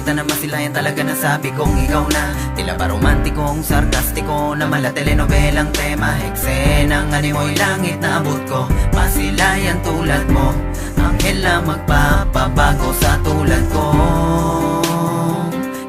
kita na masilayan talaga na sabi kong ikaw na. Tila ba romantikong, sarkastiko na mala telenobelang tema. Eksenang animoy langit na abot ko, masilayan tulad mo. Anghel na magpapabago sa tulad ko.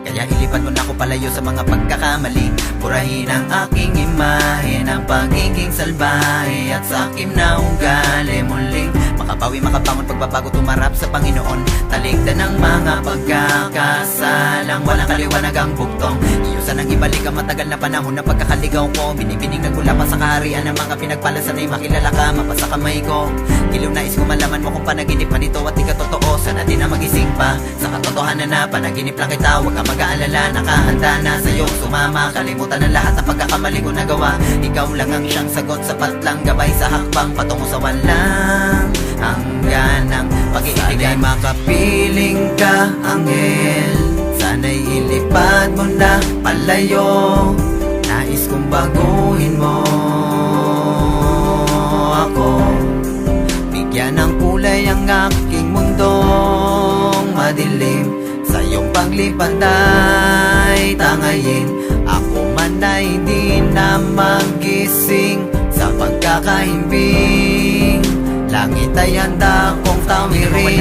Kaya ilipad mo na ako palayo sa mga pagkakamali. Purahin ang aking imahe ng pagiging salbahe at sakim na ugali. Muling makabawi, makabangon, pagbabago, tumarap sa Panginoon. Taligdan ng mga pagkakasalang walang kaliwanag ang bugtong. Iyusan ang ibalik ang matagal na panahon na pagkakaligaw ko. Binibining nagmula pa sa kaharian ng mga pinagpalasan ay makilala ka, mapasa kamay ko. Giliw nais ko malaman mo kung panaginip man ito at di ka totoo. Sana di na magising pa sa katotohanan na panaginip lang kita. Huwag ka mag-aalala, nakahanda na sa'yo sumama. Kalimutan ang lahat ng pagkakamali ko nagawa. Ikaw lang ang siyang sagot, sapat lang gabay sa hakbang patungo sa walang hanggan ng pag-iibigan. Sana'y makapiling ka, anghel. Sana'y ilipad mo na palayo. Nais kong baguhin mo ako. Bigyan ng kulay ang aking mundong madilim. Sa iyong paglipad ay tangayin. Ako man ay hindi na magising sa pagkakahimbing. Langit ay handa kong tawirin.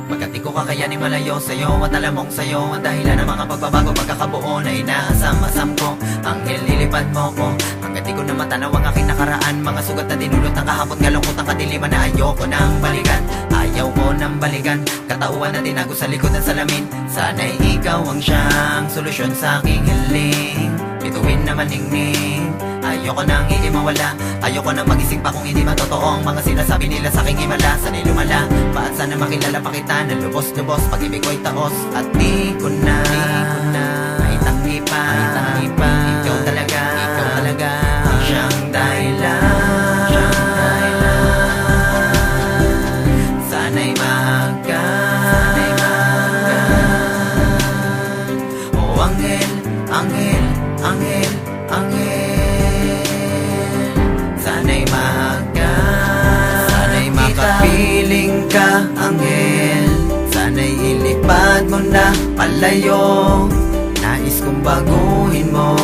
Magkati ko kakayanin malayo sa'yo at alam mong sa'yo ang dahilan ng mga pagbabago, pagkakabuo na inaasam-asam ko. Anghel, lilipad mo ko hanggat di ko na matanaw ang aking nakaraan. Mga sugat na dinulot ng kahapon, galungkot ang kadiliman na ayoko nang balikan. Ayaw ko nang balikan, katauhan na tinago sa likod ng salamin. Sana'y ikaw ang siyang solusyon sa aking hiling. Bituin na maningning, ayoko nang hindi mawala. Ayoko nang magising pa kung hindi matotoo ang mga sinasabi nila sa aking himala. Sana'y lumala, paat sana makilala pa kita na lubos-lubos. Pag-ibig ko'y taos at di ko na maitanggi pa. Ikaw talaga ang siyang dahilan. Sana'y mahagkan. Oh anghel, anghel, anghel, anghel. Sana'y mahagkan. Sana'y makapiling ka, anghel. Sana'y ilipad mo na palayo. Nais kong baguhin mo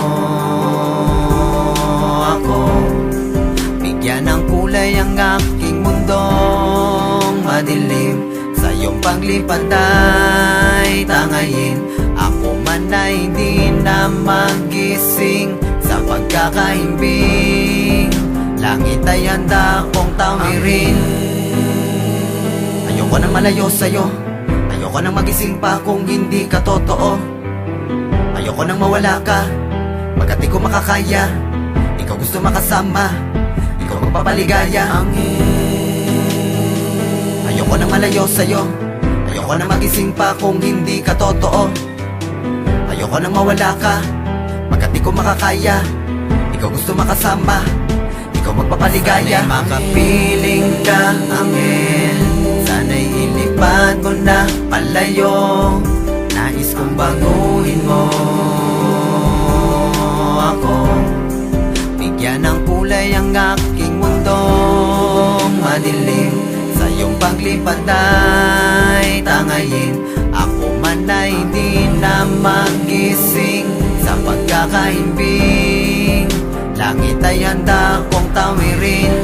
ako. Bigyan ng kulay ang aking mundong madilim. Sa iyong paglipad ay tangayin. Ako man ay hindi na magising sa pagkakahimbing. Langit ay handa kong tawirin. Ayoko nang malayo sa'yo. Ayoko nang magising pa kung hindi ka totoo. Ayoko nang mawala ka pagkat di ko makakaya. Ikaw gusto makasama, ikaw magpapaligaya. Ayoko nang malayo sa'yo. Ayoko nang magising pa kung hindi ka totoo. Ayoko nang mawala ka pagkat di ko makakaya. Ikaw gusto makasama, ikaw magpapaligaya. Sana'y makapiling ka, anghel. Sana'y ilipad mo na palayo. Nais kong baguhin mo ako. Bigyan ng kulay ang aking mundong madilim. Sa iyong paglipad ay tangayin. Ako man ay hindi na magising sa pagkakahimbing. Langit ay handa kong tawirin.